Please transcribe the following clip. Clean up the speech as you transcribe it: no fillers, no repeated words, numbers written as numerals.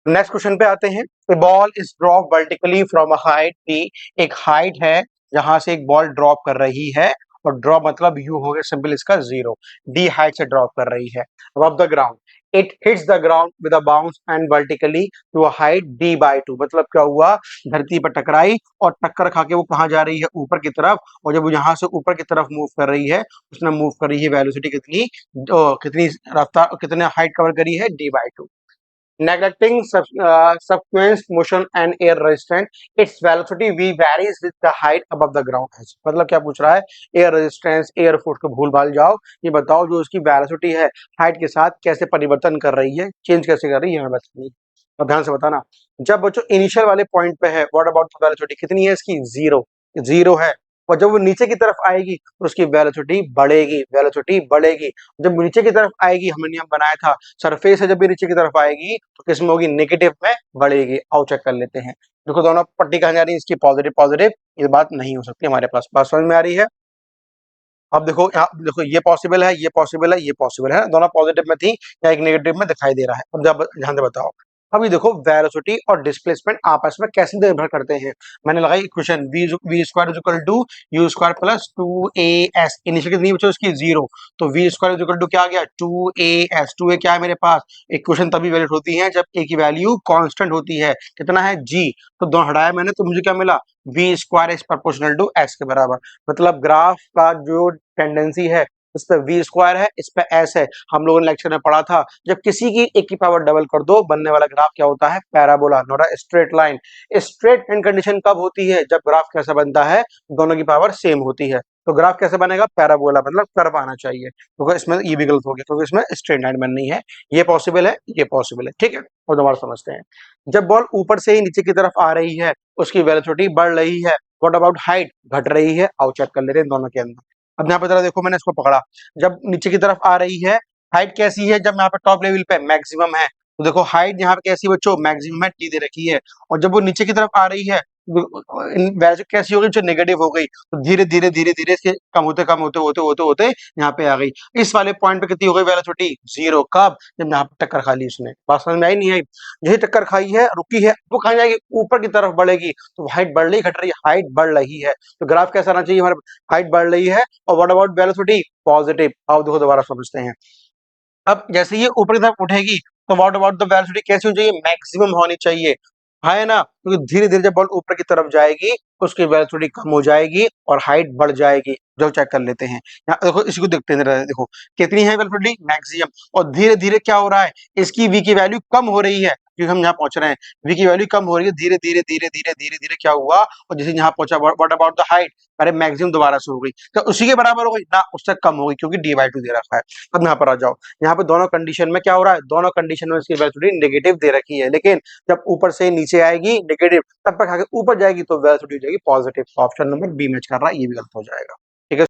Next question पे आते हैं। A ball is drop vertically from a height D. एक हाइट है जहां से एक बॉल ड्रॉप कर रही है, और ड्रॉप मतलब यू हो गया सिंपल इसका जीरो। डी हाइट से ड्रॉप कर रही है above the ground. It hits the ground with a bounce and vertically to a height D by two. मतलब क्या हुआ, धरती पर टकराई और टक्कर खा के वो कहाँ जा रही है, ऊपर की तरफ। और जब वो यहाँ से ऊपर की तरफ मूव कर रही है, उसने मूव कर रही है वेलोसिटी कितनी, कितनी रफ्तार, कितने हाइट कवर करी है, D by to. Neglecting subsequent motion and air resistance, its velocity v varies with the height above the ground। मतलब क्या पूछ रहा है, एयर रेजिस्टेंस एयर फोर्स को भूल भाल जाओ, ये बताओ जो उसकी वेलोसिटी है हाइट के साथ कैसे परिवर्तन कर रही है, चेंज कैसे कर रही है, हमें बतानी। अब ध्यान से बताना, जब बच्चों इनिशियल वाले पॉइंट पे है, व्हाट अबाउट वेलोसिटी कितनी है इसकी, जीरो। जीरो है। और जब वो नीचे की तरफ आएगी तो उसकी वेलोसिटी बढ़ेगी, वेलोसिटी बढ़ेगी। जब नीचे की तरफ आएगी, हमने नियम बनाया था, सरफेस से जब भी नीचे की तरफ आएगी तो किस में होगी, नेगेटिव में बढ़ेगी। आओ चेक कर लेते हैं। देखो दोनों पट्टी कहाँ जा रही है इसकी, पॉजिटिव पॉजिटिव। ये बात नहीं हो सकती हमारे पास, बात समझ में आ रही है। अब देखो यहाँ देखो, ये पॉसिबल है, ये पॉसिबल है, ये पॉसिबल है, दोनों पॉजिटिव में थी या एक नेगेटिव में दिखाई दे रहा है। अब जब ध्यान से बताओ, अभी देखो वेलोसिटी और डिस्प्लेसमेंट आपस में कैसे निर्भर करते हैं। मैंने लगाई equation v square is equal to u square plus two a s. Initial कितनी बच्चों इसकी, जीरो। तो v square is equal to क्या आ गया, two a s. Two a क्या है मेरे पास, इक्वेशन तभी वैलिड होती है जब ए की वैल्यू कांस्टेंट होती है। कितना है, जी। तो दोनों हटाया मैंने तो मुझे क्या मिला, v square is proportional to x के बराबर। मतलब ग्राफ का जो टेंडेंसी है, इस पे वी स्क्वायर है, इस पे एस है। हम लोगों ने लेक्चर में पढ़ा था, जब किसी की एक की पावर डबल कर दो, बनने वाला ग्राफ क्या होता है, parabola, not a straight line. Straight line condition कब होती है, जब ग्राफ कैसा बनता है, दोनों की पावर सेम होती है। तो ग्राफ कैसे बनेगा, पैराबोला, मतलब कर्व आना चाहिए। तो इसमें ये भी गलत हो गया क्योंकि इसमें स्ट्रेट लाइन बननी है। ये पॉसिबल है, ये पॉसिबल है, ठीक है। और दोबारा समझते हैं, जब बॉल ऊपर से ही नीचे की तरफ आ रही है, उसकी वेलोसिटी बढ़ रही है। व्हाट अबाउट हाइट, घट रही है। आओ चेक कर लेते हैं दोनों के अंदर। अब यहाँ पे जरा देखो, मैंने इसको पकड़ा, जब नीचे की तरफ आ रही है, हाइट कैसी है, जब यहाँ पे टॉप लेवल पे मैक्सिमम है, तो देखो हाइट यहाँ पे कैसी बच्चों, मैक्सिमम है, टी दे रखी है। और जब वो नीचे की तरफ आ रही है, वैल्यू कैसी हो गई, जो नेगेटिव हो गई, तो धीरे धीरे धीरे धीरे इसके कम होते कम होते होते होते होते यहाँ पे आ गई। इस वाले पॉइंट पे कितनी हो गई वेलोसिटी, जीरो। कब, जब यहाँ पे टक्कर खा ली उसने। बात समझ में आई नहीं आई, यही टक्कर खाई है, रुकी है, वो कहाँ जाएगी, ऊपर की तरफ बढ़ेगी। तो हाइट बढ़ रही, घट रही है, हाइट बढ़ रही है। तो ग्राफ कैसा आना चाहिए हमारे, हाइट बढ़ रही है। और व्हाट अबाउट वेलोसिटी, पॉजिटिव। आओ देखो दोबारा समझते हैं। अब जैसे ये ऊपर की तरफ उठेगी, तो व्हाट अबाउट द वेलोसिटी कैसी होनी चाहिए, मैक्सिमम होनी चाहिए, है ना। क्योंकि धीरे धीरे जब बॉल ऊपर की तरफ जाएगी, उसकी वेलोसिटी कम हो जाएगी और हाइट बढ़ जाएगी। जो चेक कर लेते हैं, यहाँ देखो, इसको देखते हैं, देखो कितनी है वेलोसिटी, मैक्सिमम। और धीरे धीरे क्या हो रहा है, इसकी v की वैल्यू कम हो रही है, क्योंकि हम यहाँ पहुंच रहे हैं, v की वैल्यू कम हो रही है, धीरे धीरे धीरे धीरे धीरे धीरे क्या हुआ, और जैसे यहाँ पहुंचा, व्हाट अबाउट द हाइट, अरे मैक्सिमम दोबारा से हो गई, तो उसी के बराबर हो गई ना, उससे कम हो गई, क्योंकि डी बाई टू दे रखा है। अब यहाँ पर आ जाओ, यहाँ पे दोनों कंडीशन में क्या हो रहा है, दोनों कंडीशन में इसकी वेलोसिटी नेगेटिव दे रखी है, लेकिन जब ऊपर से नीचे आएगी नेगेटिव, तब तक आगे ऊपर जाएगी तो वेलोसिटी हो जाएगी positive. Option number B match कर रहा है, ये भी गलत हो जाएगा।